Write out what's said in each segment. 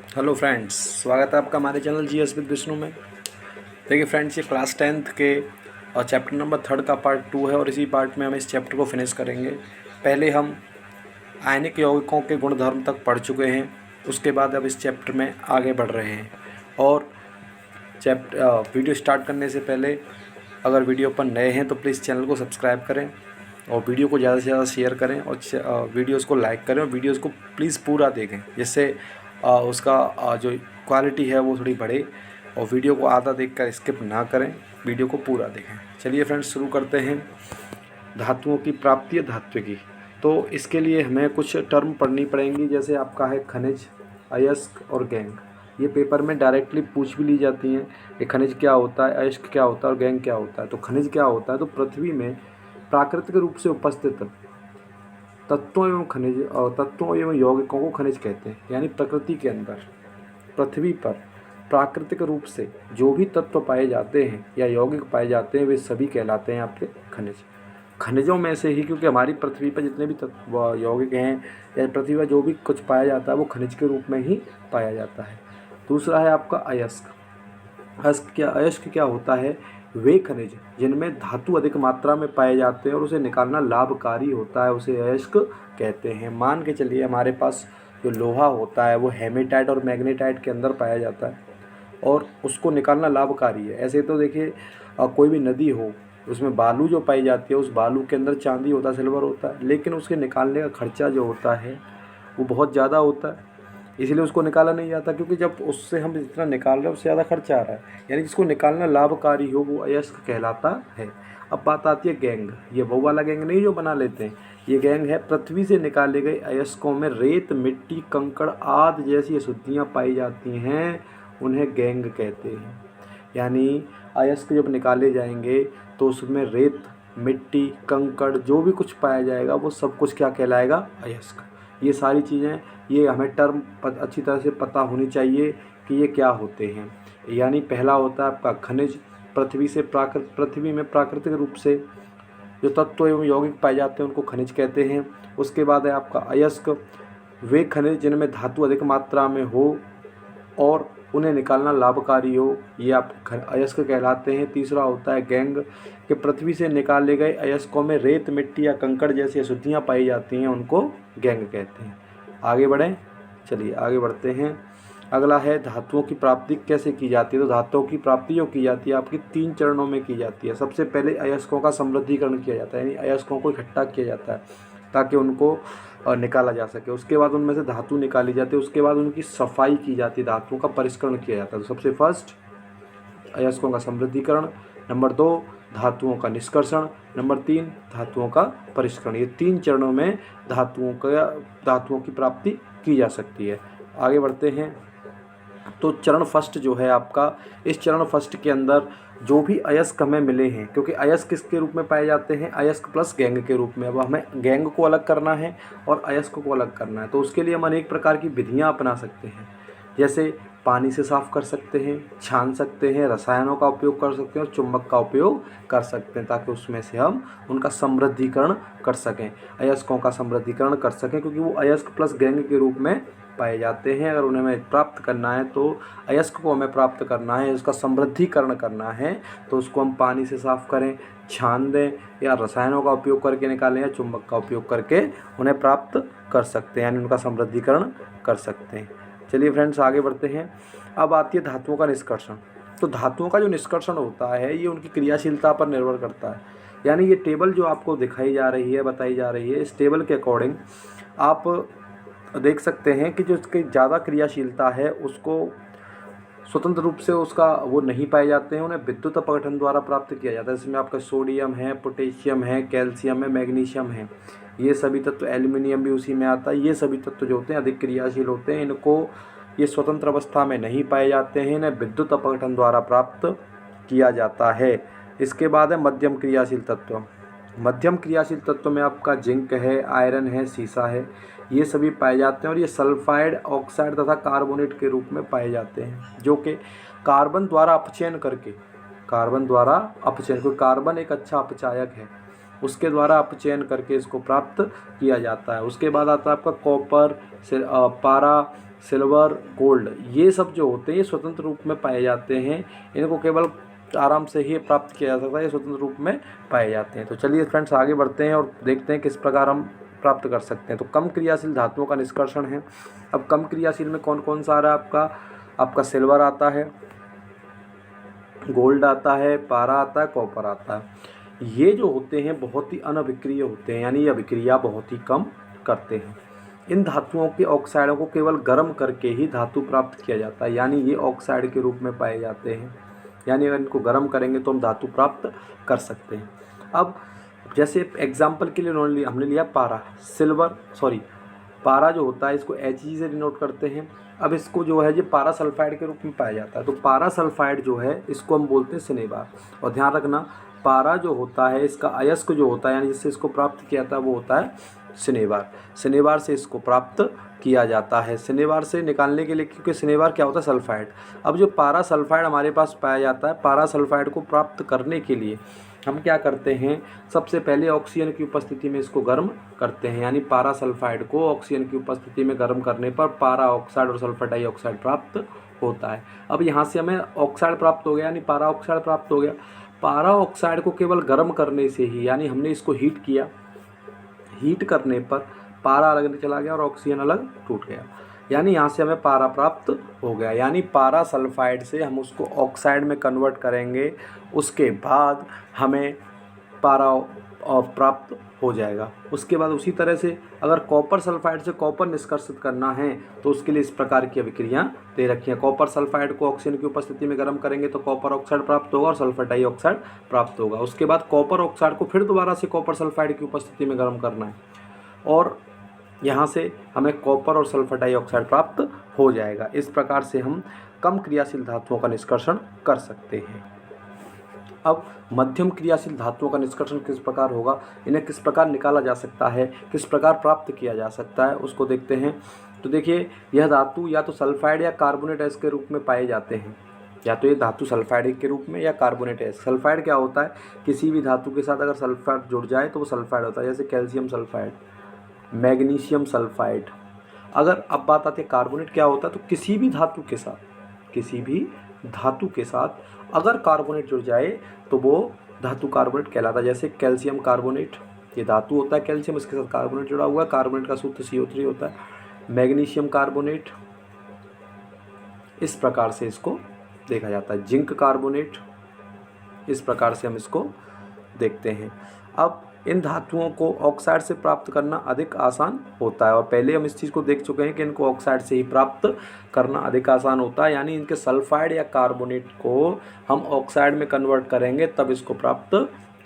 Hello friends, स्वागत है आपका हमारे चैनल जीएस विद विष्णु में। देखिए फ्रेंड्स, ये क्लास 10th के और चैप्टर नंबर 3 का पार्ट 2 है और इसी पार्ट में हम इस चैप्टर को फिनिश करेंगे। पहले हम आयनिक यौगिकों के गुणधर्म तक पढ़ चुके हैं, उसके बाद अब इस चैप्टर में आगे बढ़ रहे हैं। और वीडियो स्टार्ट करने से पहले अगर वीडियो पर नए हैं तो प्लीज़ चैनल को सब्सक्राइब करें और वीडियो को ज़्यादा से ज़्यादा शेयर करें और वीडियोस को लाइक करें और वीडियोस को प्लीज़ पूरा देखें, जिससे उसका जो क्वालिटी है वो थोड़ी बढ़े। और वीडियो को आधा देखकर स्किप ना करें, वीडियो को पूरा देखें। चलिए फ्रेंड्स, शुरू करते हैं। धातुओं की प्राप्ति या धात्विकी की, तो इसके लिए हमें कुछ टर्म पढ़नी पड़ेंगी। जैसे आपका है खनिज, अयस्क और गैंग। ये पेपर में डायरेक्टली पूछ भी ली जाती हैं कि खनिज क्या होता है, अयस्क क्या होता है और गैंग क्या होता है। तो खनिज क्या होता है, तो पृथ्वी में प्राकृतिक रूप से उपस्थित तत्वों एवं यौगिकों को खनिज कहते हैं। यानी प्रकृति के अंदर पृथ्वी पर प्राकृतिक रूप से जो भी तत्व पाए जाते हैं या यौगिक पाए जाते हैं वे सभी कहलाते हैं आपके खनिज। खनिजों में से ही, क्योंकि हमारी पृथ्वी पर जितने भी तत्व यौगिक हैं या पृथ्वी पर जो भी कुछ पाया जाता है वो खनिज के रूप में ही पाया जाता है। दूसरा है आपका अयस्क। अयस्क क्या होता है, वे खनिज जिनमें धातु अधिक मात्रा में पाए जाते हैं और उसे निकालना लाभकारी होता है, उसे अयस्क कहते हैं। मान के चलिए हमारे पास जो लोहा होता है वो हेमेटाइट और मैग्नेटाइट के अंदर पाया जाता है और उसको निकालना लाभकारी है। ऐसे तो देखिए कोई भी नदी हो, उसमें बालू जो पाई जाती है उस बालू के अंदर चांदी होता है, सिल्वर होता है, लेकिन उसके निकालने का खर्चा जो होता है वो बहुत ज़्यादा होता है, इसलिए उसको निकाला नहीं जाता। क्योंकि जब उससे हम जितना निकाल रहे हैं उससे ज़्यादा खर्चा आ रहा है, यानी जिसको निकालना लाभकारी हो वो अयस्क कहलाता है। अब बात आती है गैंग। ये वो वाला गैंग नहीं जो बना लेते हैं, ये गैंग है पृथ्वी से निकाले गए अयस्कों में रेत, मिट्टी, कंकड़ आदि जैसी अशुद्धियाँ पाई जाती हैं, उन्हें गैंग कहते हैं। यानी अयस्क जब निकाले जाएंगे तो उसमें रेत, मिट्टी, कंकड़ जो भी कुछ पाया जाएगा वो सब कुछ क्या कहलाएगा, अयस्क। ये सारी चीज़ें, ये हमें टर्म अच्छी तरह से पता होनी चाहिए कि ये क्या होते हैं। यानी पहला होता है आपका खनिज, पृथ्वी में प्राकृतिक रूप से जो तत्व एवं यौगिक पाए जाते हैं उनको खनिज कहते हैं। उसके बाद है आपका अयस्क, वे खनिज जिनमें धातु अधिक मात्रा में हो और उन्हें निकालना लाभकारी हो, ये आप अयस्क कहलाते हैं। तीसरा होता है गैंग, कि पृथ्वी से निकाले गए अयस्कों में रेत, मिट्टी या कंकड़ जैसी अशुद्धियाँ पाई जाती हैं, उनको गैंग कहते हैं। आगे बढ़ें, चलिए आगे बढ़ते हैं। अगला है धातुओं की प्राप्ति कैसे की जाती है। तो धातुओं की प्राप्ति जो की जाती है आपकी 3 चरणों में की जाती है। सबसे पहले अयस्कों का समृद्धिकरण किया जाता है, यानी अयस्कों को इकट्ठा किया जाता है ताकि उनको निकाला जा सके। उसके बाद उनमें से धातु निकाली जाती है, उसके बाद उनकी सफाई की जाती है, धातुओं का परिष्करण किया जाता है। तो सबसे फर्स्ट अयस्कों का समृद्धिकरण, नंबर 2 धातुओं का निष्कर्षण, नंबर 3 धातुओं का परिष्करण। ये 3 चरणों में धातुओं की प्राप्ति की जा सकती है। आगे बढ़ते हैं। तो चरण फर्स्ट जो है आपका, इस चरण फर्स्ट के अंदर जो भी अयस्क हमें मिले हैं, क्योंकि अयस्क किसके रूप में पाए जाते हैं, अयस्क प्लस गैंग के रूप में। अब हमें गैंग को अलग करना है और अयस्क को अलग करना है, तो उसके लिए हम अनेक प्रकार की विधियां अपना सकते हैं। जैसे पानी से साफ़ कर सकते हैं, छान सकते हैं, रसायनों का उपयोग कर सकते हैं और चुंबक का उपयोग कर सकते हैं, ताकि उसमें से हम उनका समृद्धिकरण कर सकें, अयस्कों का समृद्धिकरण कर सकें। क्योंकि वो अयस्क प्लस गैंग के रूप में पाए जाते हैं। अगर उन्हें हमें प्राप्त करना है, तो अयस्क को हमें प्राप्त करना है, उसका समृद्धिकरण करना है, तो उसको हम पानी से साफ़ करें, छान दें या रसायनों का उपयोग करके निकालें या चुंबक का उपयोग करके उन्हें प्राप्त कर सकते हैं, यानी उनका समृद्धिकरण कर सकते हैं। चलिए फ्रेंड्स, आगे बढ़ते हैं। अब आती है धातुओं का निष्कर्षण। तो धातुओं का जो निष्कर्षण होता है ये उनकी क्रियाशीलता पर निर्भर करता है। यानी ये टेबल जो आपको दिखाई जा रही है, बताई जा रही है, इस टेबल के अकॉर्डिंग आप देख सकते हैं कि जो उसकी ज़्यादा क्रियाशीलता है उसको स्वतंत्र रूप से उसका वो नहीं पाए जाते हैं, उन्हें विद्युत अपघटन द्वारा प्राप्त किया जाता है। इसमें आपका सोडियम है, पोटेशियम है, कैल्शियम है, मैग्नीशियम है, ये सभी तत्व, एल्युमिनियम भी उसी में आता है। ये सभी तत्व जो होते हैं अधिक क्रियाशील होते हैं, इनको ये स्वतंत्र अवस्था में नहीं पाए जाते हैं, इन्हें विद्युत अपघटन द्वारा प्राप्त किया जाता है। इसके बाद है मध्यम क्रियाशील तत्व। मध्यम क्रियाशील तत्व में आपका जिंक है, आयरन है, सीसा है, ये सभी पाए जाते हैं और ये सल्फाइड, ऑक्साइड तथा कार्बोनेट के रूप में पाए जाते हैं, जो कि कार्बन द्वारा अपचयन करके, क्योंकि कार्बन एक अच्छा अपचायक है, उसके द्वारा अपचयन करके इसको प्राप्त किया जाता है। उसके बाद आता है आपका कॉपर, पारा, सिल्वर, गोल्ड, ये सब जो होते हैं ये स्वतंत्र रूप में पाए जाते हैं। इनको केवल आराम से ही प्राप्त किया जा सकता है, ये स्वतंत्र रूप में पाए जाते हैं। तो चलिए फ्रेंड्स आगे बढ़ते हैं और देखते हैं किस प्रकार हम प्राप्त कर सकते हैं। तो कम क्रियाशील धातुओं का निष्कर्षण है। अब कम क्रियाशील में कौन कौन सा आ रहा है आपका सिल्वर आता है, गोल्ड आता है, पारा आता है, कॉपर आता है। ये जो होते हैं बहुत ही अनअभिक्रिय होते हैं, यानी ये अभिक्रिया बहुत ही कम करते हैं। इन धातुओं के ऑक्साइडों को केवल गर्म करके ही धातु प्राप्त किया जाता है, यानी ये ऑक्साइड के रूप में पाए जाते हैं। यानी अगर इनको गर्म करेंगे तो हम धातु प्राप्त कर सकते हैं। अब जैसे एग्जाम्पल के लिए हमने लिया पारा जो होता है इसको He से डिनोट करते हैं। अब इसको जो है ये पारा सल्फाइड के रूप में पाया जाता है। तो पारा सल्फाइड जो है इसको हम बोलते हैं सिनेबार। और ध्यान रखना पारा जो होता है इसका अयस्क जो होता है यानी जिससे इसको प्राप्त किया था वो होता है सिनेबार। सिनेबार से इसको प्राप्त किया जाता है। सिनेबार से निकालने के लिए, क्योंकि सिनेबार क्या होता है सल्फाइड। अब जो पारा सल्फाइड हमारे पास पाया जाता है, पारा सल्फाइड को प्राप्त करने के लिए हम क्या करते हैं, सबसे पहले ऑक्सीजन की उपस्थिति में इसको गर्म करते हैं। यानी पारा सल्फाइड को ऑक्सीजन की उपस्थिति में गर्म करने पर पारा ऑक्साइड और सल्फर डाइऑक्साइड प्राप्त होता है। अब यहाँ से हमें ऑक्साइड प्राप्त हो गया, यानी पारा ऑक्साइड प्राप्त हो गया। पारा ऑक्साइड को केवल गर्म करने से ही, यानी हमने इसको हीट किया, हीट करने पर पारा अलग चला गया और ऑक्सीजन अलग टूट गया, यानी यहाँ से हमें पारा प्राप्त हो गया। यानी पारा सल्फाइड से हम उसको ऑक्साइड में कन्वर्ट करेंगे, उसके बाद हमें पारा प्राप्त हो जाएगा। उसके बाद उसी तरह से अगर कॉपर सल्फाइड से कॉपर निष्कर्षित करना है तो उसके लिए इस प्रकार की अभिक्रिया दे रखी है। कॉपर सल्फाइड को ऑक्सीजन की उपस्थिति में गर्म करेंगे तो कॉपर ऑक्साइड प्राप्त होगा और सल्फर डाइऑक्साइड प्राप्त होगा। उसके बाद कॉपर ऑक्साइड को फिर दोबारा से कॉपर सल्फाइड की उपस्थिति में गर्म करना है और यहाँ से हमें कॉपर और सल्फर डाइऑक्साइड प्राप्त हो जाएगा। इस प्रकार से हम कम क्रियाशील धातुओं का निष्कर्षण कर सकते हैं। अब मध्यम क्रियाशील धातुओं का निष्कर्षण किस प्रकार होगा, इन्हें किस प्रकार निकाला जा सकता है, किस प्रकार प्राप्त किया जा सकता है, उसको देखते हैं। तो देखिए यह धातु या तो सल्फाइड या कार्बोनेट एस के रूप में पाए जाते हैं। या तो ये धातु सल्फाइड के रूप में या कार्बोनेट एस। सल्फाइड क्या होता है, किसी भी धातु के साथ अगर सल्फाइड जुड़ जाए तो वो सल्फाइड होता है, जैसे कैल्शियम सल्फाइड, मैग्नीशियम सल्फाइड। अगर अब बात आती है कार्बोनेट क्या होता है, तो किसी भी धातु के साथ अगर कार्बोनेट जुड़ जाए तो वो धातु कार्बोनेट कहलाता है। जैसे कैल्शियम कार्बोनेट, ये धातु होता है कैल्शियम, इसके साथ कार्बोनेट जुड़ा हुआ है, कार्बोनेट का सूत्र CO3 होता है। मैग्नीशियम कार्बोनेट, इस प्रकार से इसको देखा जाता है। जिंक कार्बोनेट, इस प्रकार से हम इसको देखते हैं। अब इन धातुओं को ऑक्साइड से प्राप्त करना अधिक आसान होता है और पहले हम इस चीज़ को देख चुके हैं कि इनको ऑक्साइड से ही प्राप्त करना अधिक आसान होता है। यानी इनके सल्फाइड या कार्बोनेट को हम ऑक्साइड में कन्वर्ट करेंगे तब इसको प्राप्त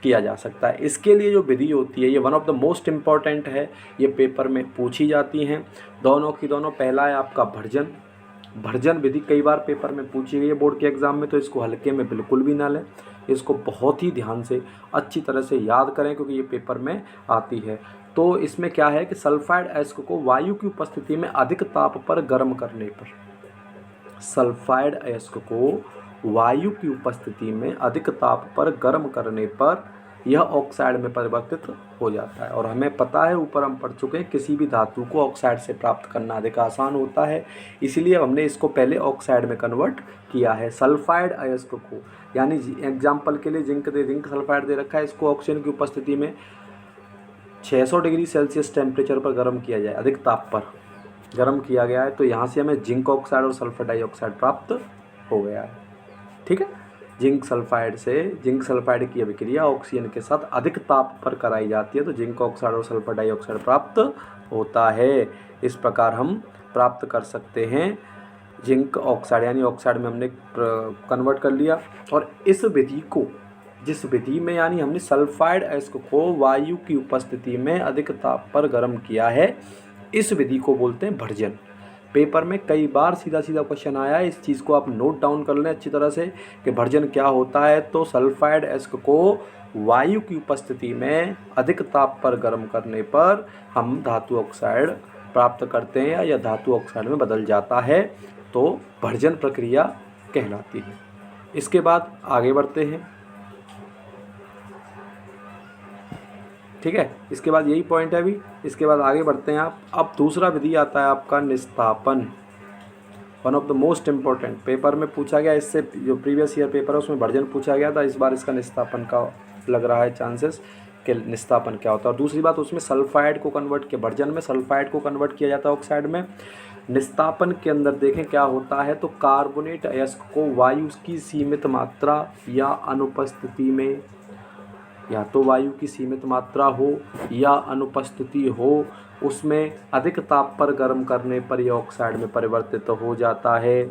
किया जा सकता है। इसके लिए जो विधि होती है ये one of the most important है, ये पेपर में पूछी जाती हैं दोनों की दोनों। पहला है आपका भर्जन विधि, कई बार पेपर में पूछी गई है बोर्ड के एग्जाम में, तो इसको हल्के में बिल्कुल भी ना लें, इसको बहुत ही ध्यान से अच्छी तरह से याद करें क्योंकि ये पेपर में आती है। तो इसमें क्या है कि सल्फाइड एस्क को वायु की उपस्थिति में अधिक ताप पर गर्म करने पर, सल्फाइड एस्क को वायु की उपस्थिति में अधिक ताप पर गर्म करने पर यह ऑक्साइड में परिवर्तित हो जाता है। और हमें पता है, ऊपर हम पढ़ चुके हैं, किसी भी धातु को ऑक्साइड से प्राप्त करना अधिक आसान होता है, इसीलिए हमने इसको पहले ऑक्साइड में कन्वर्ट किया है। सल्फाइड अयस्क को, यानी एग्जाम्पल के लिए जिंक सल्फाइड दे रखा है, इसको ऑक्सीजन की उपस्थिति में 600 डिग्री सेल्सियस टेम्परेचर पर गर्म किया जाए, अधिक ताप पर गर्म किया गया है, तो यहाँ से हमें जिंक ऑक्साइड और सल्फर डाइऑक्साइड प्राप्त हो गया है। ठीक है, जिंक सल्फाइड की अभिक्रिया ऑक्सीजन के साथ अधिक ताप पर कराई जाती है तो जिंक ऑक्साइड और सल्फर डाइऑक्साइड प्राप्त होता है। इस प्रकार हम प्राप्त कर सकते हैं जिंक ऑक्साइड, यानी ऑक्साइड में हमने कन्वर्ट कर लिया। और इस विधि को, जिस विधि में यानी हमने सल्फाइड एस्क को वायु की उपस्थिति में अधिक ताप पर गर्म किया है, इस विधि को बोलते हैं भर्जन। पेपर में कई बार सीधा क्वेश्चन आया है, इस चीज़ को आप नोट डाउन कर लें अच्छी तरह से कि भर्जन क्या होता है। तो सल्फाइड एस्क को वायु की उपस्थिति में अधिक ताप पर गर्म करने पर हम धातु ऑक्साइड प्राप्त करते हैं या यह धातु ऑक्साइड में बदल जाता है, तो भर्जन प्रक्रिया कहलाती है। इसके बाद आगे बढ़ते हैं। ठीक है, इसके बाद यही पॉइंट है अभी, इसके बाद आगे बढ़ते हैं आप। अब दूसरा विधि आता है आपका निस्तापन। One of the most important, paper में पूछा गया, इससे जो प्रीवियस ईयर पेपर है उसमें वर्जन पूछा गया था, इस बार इसका निस्तापन का लग रहा है चांसेस कि निस्तापन क्या होता है। और दूसरी बात, उसमें सल्फाइड को कन्वर्ट किया, वर्जन में सल्फाइड को कन्वर्ट किया जाता है ऑक्साइड में। निस्तापन के अंदर देखें क्या होता है, तो कार्बोनेट अयस्क को वायु की सीमित मात्रा या अनुपस्थिति में, या तो वायु की सीमित मात्रा हो या अनुपस्थिति हो, उसमें अधिक ताप पर गर्म करने पर यह ऑक्साइड में परिवर्तित हो जाता है।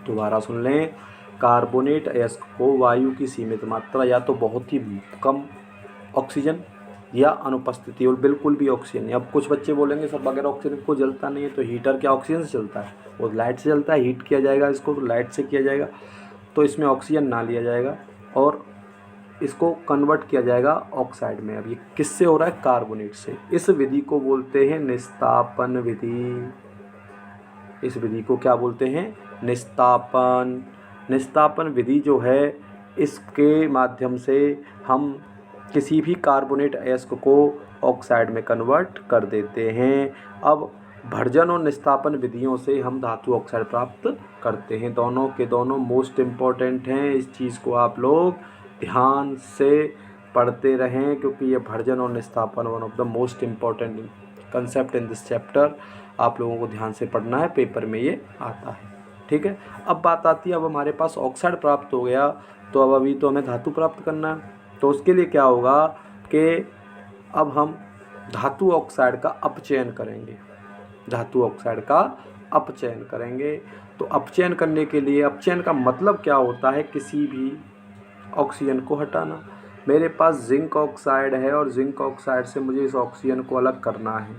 दोबारा सुन लें, कार्बोनेट अयस्क को वायु की सीमित मात्रा या तो बहुत ही कम ऑक्सीजन या अनुपस्थिति और बिल्कुल भी ऑक्सीजन। अब कुछ बच्चे बोलेंगे सर बगैर ऑक्सीजन को जलता नहीं है, तो हीटर क्या ऑक्सीजन से चलता है? वो लाइट से चलता है, हीट किया जाएगा इसको तो लाइट से किया जाएगा, तो इसमें ऑक्सीजन ना लिया जाएगा और इसको कन्वर्ट किया जाएगा ऑक्साइड में। अब ये किससे हो रहा है? कार्बोनेट से। इस विधि को बोलते हैं निस्तापन विधि। इस विधि को क्या बोलते हैं? निस्तापन। निस्तापन विधि जो है, इसके माध्यम से हम किसी भी कार्बोनेट अयस्क को ऑक्साइड में कन्वर्ट कर देते हैं। अब भर्जन और निस्तापन विधियों से हम धातु ऑक्साइड प्राप्त करते हैं। दोनों के दोनों मोस्ट इम्पॉर्टेंट हैं, इस चीज़ को आप लोग ध्यान से पढ़ते रहें, क्योंकि ये भर्जन और निस्तापन one of the most important concept in this chapter. आप लोगों को ध्यान से पढ़ना है, पेपर में ये आता है। ठीक है, अब बात आती है, अब हमारे पास ऑक्साइड प्राप्त हो गया, तो अब अभी तो हमें धातु प्राप्त करना है। तो उसके लिए क्या होगा कि अब हम धातु ऑक्साइड का अपचयन करेंगे। धातु ऑक्साइड का अपचयन करेंगे। तो अपचयन करने के लिए, अपचयन का मतलब क्या होता है? किसी भी ऑक्सीजन को हटाना। मेरे पास जिंक ऑक्साइड है और जिंक ऑक्साइड से मुझे इस ऑक्सीजन को अलग करना है,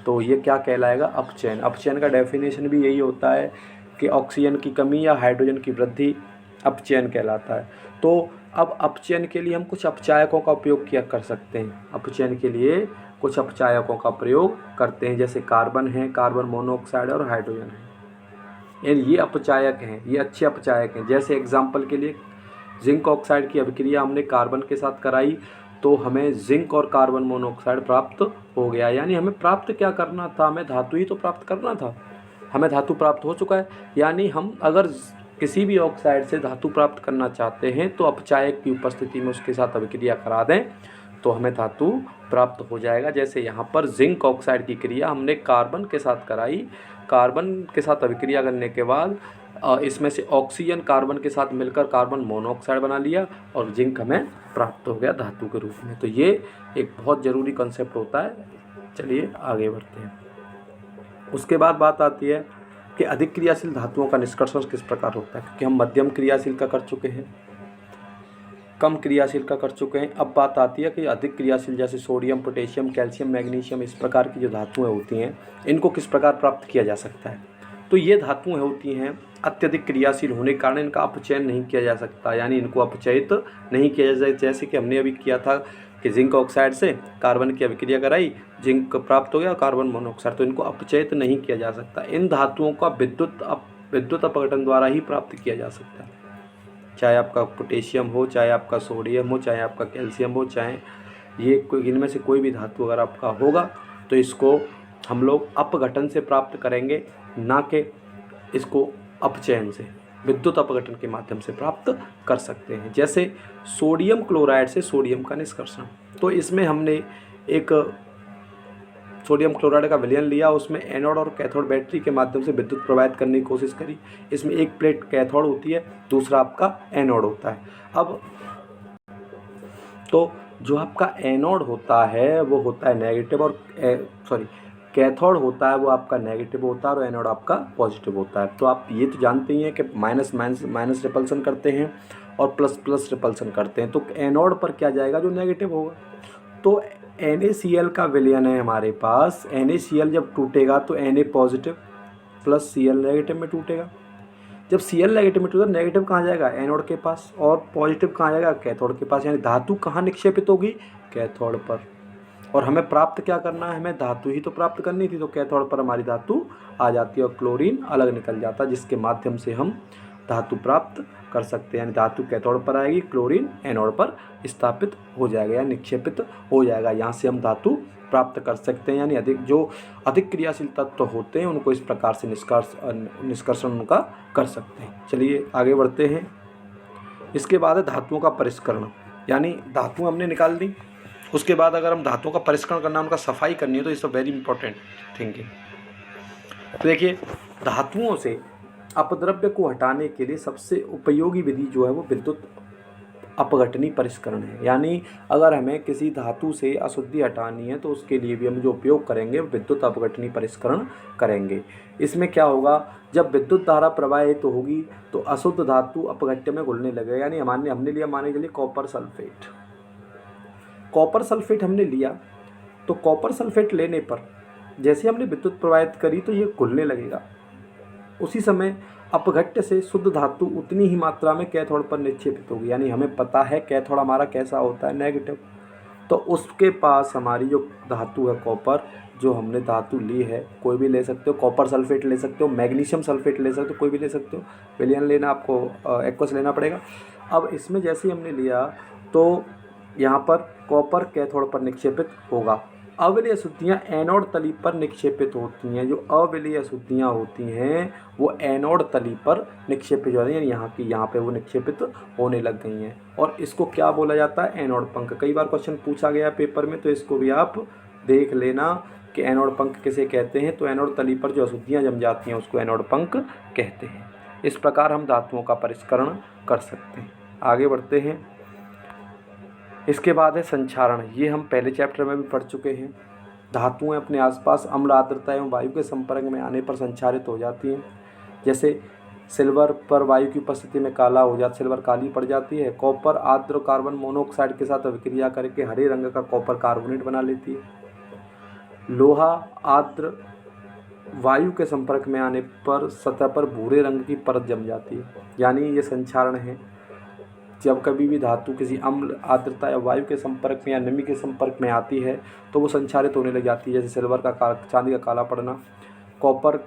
तो ये क्या कहलाएगा? अपचयन। अपचयन का डेफिनेशन भी यही होता है कि ऑक्सीजन की कमी या हाइड्रोजन की वृद्धि अपचयन कहलाता है। तो अब अपचयन के लिए हम कुछ अपचायकों का उपयोग किया कर सकते हैं। अपचयन के लिए कुछ अपचायकों का प्रयोग करते हैं, जैसे कार्बन है, कार्बन मोनोऑक्साइड और हाइड्रोजन है। ये अपचायक हैं, ये अच्छे अपचायक हैं। जैसे एग्जाम्पल के लिए जिंक ऑक्साइड की अभिक्रिया हमने कार्बन के साथ कराई, तो हमें जिंक और कार्बन मोनोऑक्साइड प्राप्त हो गया। यानी हमें प्राप्त क्या करना था? हमें धातु ही तो प्राप्त करना था। हमें धातु प्राप्त हो चुका है। यानी हम अगर किसी भी ऑक्साइड से धातु प्राप्त करना चाहते हैं तो अपचायक की उपस्थिति में उसके साथ अभिक्रिया करा दें तो हमें धातु प्राप्त हो जाएगा। जैसे यहाँ पर जिंक ऑक्साइड की क्रिया हमने कार्बन के साथ कराई, कार्बन के साथ अभिक्रिया करने के बाद इसमें से ऑक्सीजन कार्बन के साथ मिलकर कार्बन मोनोऑक्साइड बना लिया और जिंक हमें प्राप्त हो गया धातु के रूप में। तो ये एक बहुत ज़रूरी कंसेप्ट होता है। चलिए आगे बढ़ते हैं। उसके बाद बात आती है कि अधिक क्रियाशील धातुओं का निष्कर्षण किस प्रकार होता है, क्योंकि हम मध्यम क्रियाशील का कर चुके हैं, कम क्रियाशील का कर चुके हैं। अब बात आती है कि अधिक क्रियाशील, जैसे सोडियम, पोटेशियम, कैल्शियम, मैग्नीशियम, इस प्रकार की जो धातुएं होती हैं, इनको किस प्रकार प्राप्त किया जा सकता है। तो ये धातुएं होती हैं अत्यधिक क्रियाशील होने के कारण इनका अपचयन नहीं किया जा सकता, यानी इनको अपचयित नहीं किया जा सकता। जैसे कि हमने अभी किया था कि जिंक ऑक्साइड से कार्बन की अभिक्रिया कराई, जिंक प्राप्त हो गया, कार्बन मोनोऑक्साइड, तो इनको अपचयित नहीं किया जा सकता। इन धातुओं का विद्युत अपघटन द्वारा ही प्राप्त किया जा सकता है। चाहे आपका पोटेशियम हो, चाहे आपका सोडियम हो, चाहे आपका कैल्शियम हो, चाहे ये कोई इनमें से कोई भी धातु अगर आपका होगा तो इसको हम लोग अपघटन से प्राप्त करेंगे, ना कि इसको अपचयन से, विद्युत अपघटन के माध्यम से प्राप्त कर सकते हैं। जैसे सोडियम क्लोराइड से सोडियम का निष्कर्षण, तो इसमें हमने एक सोडियम क्लोराइड का विलयन लिया, उसमें एनोड और कैथोड बैटरी के माध्यम से विद्युत प्रवाहित करने की कोशिश करी। इसमें एक प्लेट कैथोड होती है, दूसरा आपका एनोड होता है। अब तो जो आपका एनोड होता है वो होता है नेगेटिव और कैथोड होता है वो आपका नेगेटिव होता है और एनोड आपका पॉजिटिव होता है। तो आप ये तो जानते ही हैं कि माइनस माइनस माइनस रिपल्सन करते हैं और प्लस प्लस रिपल्सन करते हैं। तो एनोड पर क्या जाएगा? जो नेगेटिव होगा। तो NaCl का विलयन है हमारे पास। NaCl जब टूटेगा तो Na positive plus Cl negative में टूटेगा। जब Cl नेगेटिव में टूटेगा, नेगेटिव कहाँ जाएगा? एनोड के पास, और पॉजिटिव कहाँ जाएगा? कैथोड के पास। यानी धातु कहाँ निक्षेपित होगी? कैथोड पर। और हमें प्राप्त क्या करना है? हमें धातु ही तो प्राप्त करनी थी, तो कैथोड पर हमारी धातु आ जाती है और क्लोरीन अलग निकल जाता है, जिसके माध्यम से हम धातु प्राप्त कर सकते हैं। यानी धातु कैथोड पर आएगी, क्लोरीन एनोड पर स्थापित हो जाएगा या निक्षेपित हो जाएगा। यहाँ से हम धातु प्राप्त कर सकते हैं, यानी अधिक क्रियाशील तत्व होते हैं उनको इस प्रकार से निष्कर्षण उनका कर सकते हैं। चलिए आगे बढ़ते हैं। इसके बाद है धातुओं का परिष्करण, यानी धातु हमने निकाल दी, उसके बाद अगर हम धातुओं का परिष्करण करना, उनका सफाई करनी है, तो it's a very important thinking. तो देखिए, धातुओं से अपद्रव्य को हटाने के लिए सबसे उपयोगी विधि जो है वो विद्युत अपघटनी परिष्करण है। यानी अगर हमें किसी धातु से अशुद्धि हटानी है तो उसके लिए भी हम जो उपयोग करेंगे विद्युत अपघटनी परिष्करण करेंगे। इसमें क्या होगा, जब विद्युत धारा प्रवाहित होगी तो अशुद्ध धातु अपघट्य में घुलने लगेगा। यानी हमने लिया, माने के लिए कॉपर सल्फेट हमने लिया, तो कॉपर सल्फेट लेने पर जैसे हमने विद्युत प्रवाहित करी तो ये घुलने लगेगा। उसी समय अपघट्य से शुद्ध धातु उतनी ही मात्रा में कैथोड पर निक्षेपित होगी। यानी हमें पता है कैथोड हमारा कैसा होता है, नेगेटिव, तो उसके पास हमारी जो धातु है कॉपर, जो हमने धातु ली है, कोई भी ले सकते हो, कॉपर सल्फेट ले सकते हो, मैग्नीशियम सल्फेट ले सकते हो, कोई भी ले सकते हो, विलयन लेना आपको एक्वस लेना पड़ेगा। अब इसमें जैसे ही हमने लिया तो यहाँ पर कॉपर कैथोड पर निक्षेपित होगा। अविलीय अशुद्धियाँ एनोड तली पर निक्षेपित होती हैं। जो अविलीय अशुद्धियाँ होती हैं वो एनोड तली पर निक्षेपित हो रही हैं, यानी यहाँ पे वो निक्षेपित होने लग गई हैं। और इसको क्या बोला जाता है, एनोड पंख। कई बार क्वेश्चन पूछा गया पेपर में, तो इसको भी आप देख लेना कि एनोड पंख किसे कहते हैं। तो एनोड तली पर जो अशुद्धियाँ जम जाती हैं उसको एनोड पंख कहते हैं। इस प्रकार हम धातुओं का परिष्करण कर सकते हैं। आगे बढ़ते हैं। इसके बाद है संक्षारण। ये हम पहले चैप्टर में भी पढ़ चुके हैं। धातुएं अपने आसपास अम्ल, आर्द्रता एवं वायु के संपर्क में आने पर संक्षारित हो जाती हैं। जैसे सिल्वर पर वायु की उपस्थिति में काला हो जाता, सिल्वर काली पड़ जाती है। कॉपर आर्द्र कार्बन मोनोऑक्साइड के साथ अभिक्रिया करके हरे रंग का कॉपर कार्बोनेट बना लेती है। लोहा आर्द्र वायु के संपर्क में आने पर सतह पर भूरे रंग की परत जम जाती है। यानी ये संक्षारण है। जब कभी भी धातु किसी अम्ल, आर्द्रता या वायु के संपर्क में या नमी के संपर्क में आती है तो वो संक्षारित होने लग जाती है। जैसे सिल्वर का चांदी का काला पड़ना, कॉपर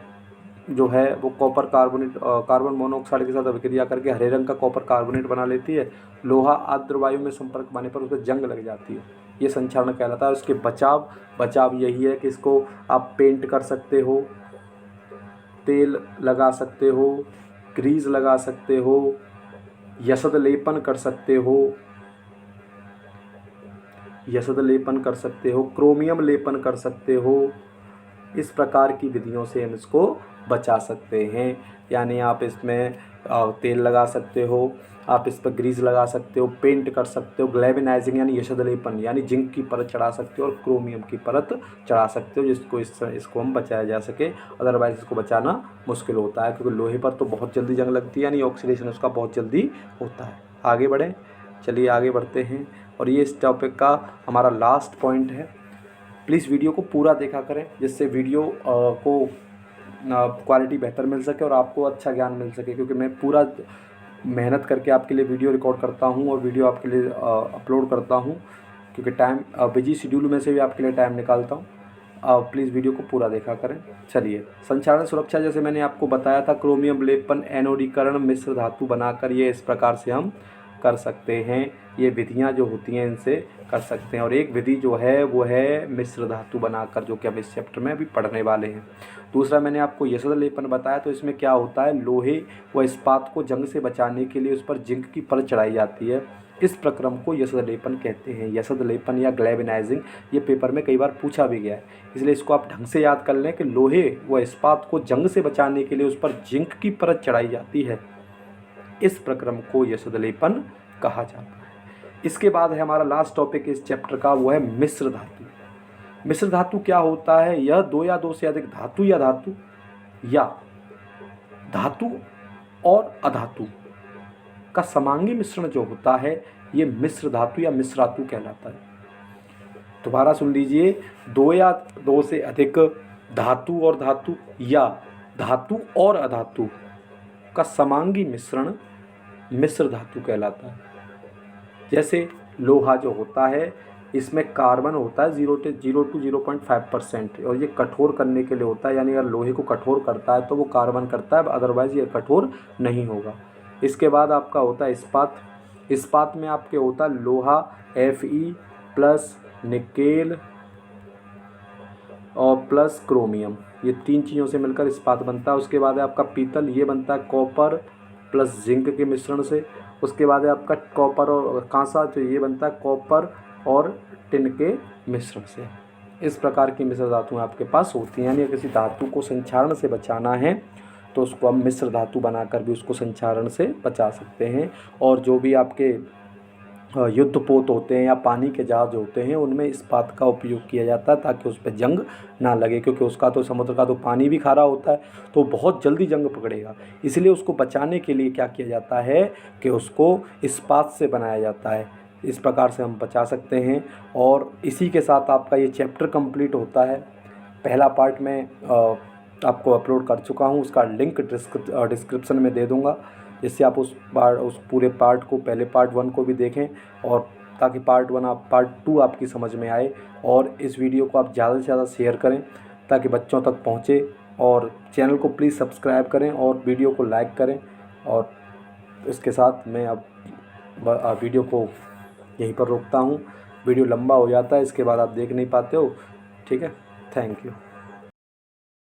जो है वो कॉपर कार्बन मोनोऑक्साइड के साथ अभिक्रिया करके हरे रंग का कॉपर कार्बोनेट बना लेती है। लोहा आर्द्र वायु में संपर्क पाने पर उसमें जंग लग जाती है, ये संक्षारण कहलाता है। उसके बचाव यही है कि इसको आप पेंट कर सकते हो, तेल लगा सकते हो, ग्रीस लगा सकते हो, यसद लेपन कर सकते हो, क्रोमियम लेपन कर सकते हो। इस प्रकार की विधियों से हम इसको बचा सकते हैं। यानी आप इसमें तेल लगा सकते हो, आप इस पर ग्रीस लगा सकते हो, पेंट कर सकते हो, ग्लैवेनाइजिंग यानी यशद लेपन यानी जिंक की परत चढ़ा सकते हो और क्रोमियम की परत चढ़ा सकते हो, जिसको इसको हम बचाया जा सके। अदरवाइज इसको बचाना मुश्किल होता है, क्योंकि लोहे पर तो बहुत जल्दी जंग लगती है, यानी ऑक्सीडेशन उसका बहुत जल्दी होता है। आगे बढ़ें, चलिए आगे बढ़ते हैं। और ये इस टॉपिक का हमारा लास्ट पॉइंट है। प्लीज़ वीडियो को पूरा देखा करें, जिससे वीडियो को क्वालिटी बेहतर मिल सके और आपको अच्छा ज्ञान मिल सके, क्योंकि मैं पूरा मेहनत करके आपके लिए वीडियो रिकॉर्ड करता हूँ और वीडियो आपके लिए अपलोड करता हूँ, क्योंकि बिजी शेड्यूल में से भी आपके लिए टाइम निकालता हूँ। प्लीज़ वीडियो को पूरा देखा करें। चलिए, संक्षारण सुरक्षा, जैसे मैंने आपको बताया था, क्रोमियम लेपन, एनोडीकरण, मिश्र धातु बनाकर ये इस प्रकार से हम कर सकते हैं। ये विधियां जो होती हैं इनसे कर सकते हैं। और एक विधि जो है वो है मिश्र धातु बनाकर, जो कि हम इस चैप्टर में अभी पढ़ने वाले हैं। दूसरा मैंने आपको यशद लेपन बताया, तो इसमें क्या होता है, लोहे व इस्पात को जंग से बचाने के लिए उस पर जिंक की परत चढ़ाई जाती है। इस प्रक्रम को यशद लेपन कहते हैं। यशद लेपन या ग्लैवेनाइजिंग, ये पेपर में कई बार पूछा भी गया है, इसलिए इसको आप ढंग से याद कर लें कि लोहे व इस्पात को जंग से बचाने के लिए उस पर जिंक की परत चढ़ाई जाती है। इस प्रक्रम को यशद लेपन कहा जाता है। इसके बाद है हमारा लास्ट टॉपिक इस चैप्टर का, वो है मिश्र धातु। मिश्र धातु क्या होता है, यह दो या दो से अधिक धातु या धातु और अधातु का समांगी मिश्रण जो होता है, ये मिश्र धातु या मिश्रातु कहलाता है। दोबारा सुन लीजिए, दो या दो से अधिक धातु और धातु या धातु और अधातु का समांगी मिश्रण मिश्र धातु कहलाता है। जैसे लोहा जो होता है, इसमें कार्बन होता है 0 to 0.5% और ये कठोर करने के लिए होता है, यानी अगर लोहे को कठोर करता है तो वो कार्बन करता है, अदरवाइज ये कठोर नहीं होगा। इसके बाद आपका होता है इस्पात। इस्पात में आपके होता है लोहा Fe+ निकेल और प्लस क्रोमियम, ये 3 चीज़ों से मिलकर इस्पात बनता है। उसके बाद है आपका पीतल, ये बनता है कॉपर प्लस जिंक के मिश्रण से। उसके बाद है आपका कॉपर और कांसा, तो ये बनता है कॉपर और टिन के मिश्रण से। इस प्रकार की मिश्र धातुएं आपके पास होती हैं। यानी किसी धातु को संक्षारण से बचाना है तो उसको हम मिश्र धातु बनाकर भी उसको संक्षारण से बचा सकते हैं। और जो भी आपके युद्धपोत होते हैं या पानी के जहाज होते हैं, उनमें इस्पात का उपयोग किया जाता है ताकि उस पर जंग ना लगे, क्योंकि उसका तो समुद्र का तो पानी भी खारा होता है तो बहुत जल्दी जंग पकड़ेगा। इसलिए उसको बचाने के लिए क्या किया जाता है कि उसको इस्पात से बनाया जाता है। इस प्रकार से हम बचा सकते हैं। और इसी के साथ आपका ये चैप्टर कंप्लीट होता है। पहला पार्ट में आपको अपलोड कर चुका हूँ, उसका लिंक डिस्क्रिप्शन में दे दूँगा, जिससे आप उस पूरे पार्ट को, पहले पार्ट 1 को भी देखें, और ताकि पार्ट 2 आपकी समझ में आए। और इस वीडियो को आप ज़्यादा से ज़्यादा शेयर करें ताकि बच्चों तक पहुँचे। और चैनल को प्लीज़ सब्सक्राइब करें और वीडियो को लाइक करें। और इसके साथ मैं अब वीडियो को यहीं पर रोकता हूँ। वीडियो लंबा हो जाता है, इसके बाद आप देख नहीं पाते हो। ठीक है, थैंक यू।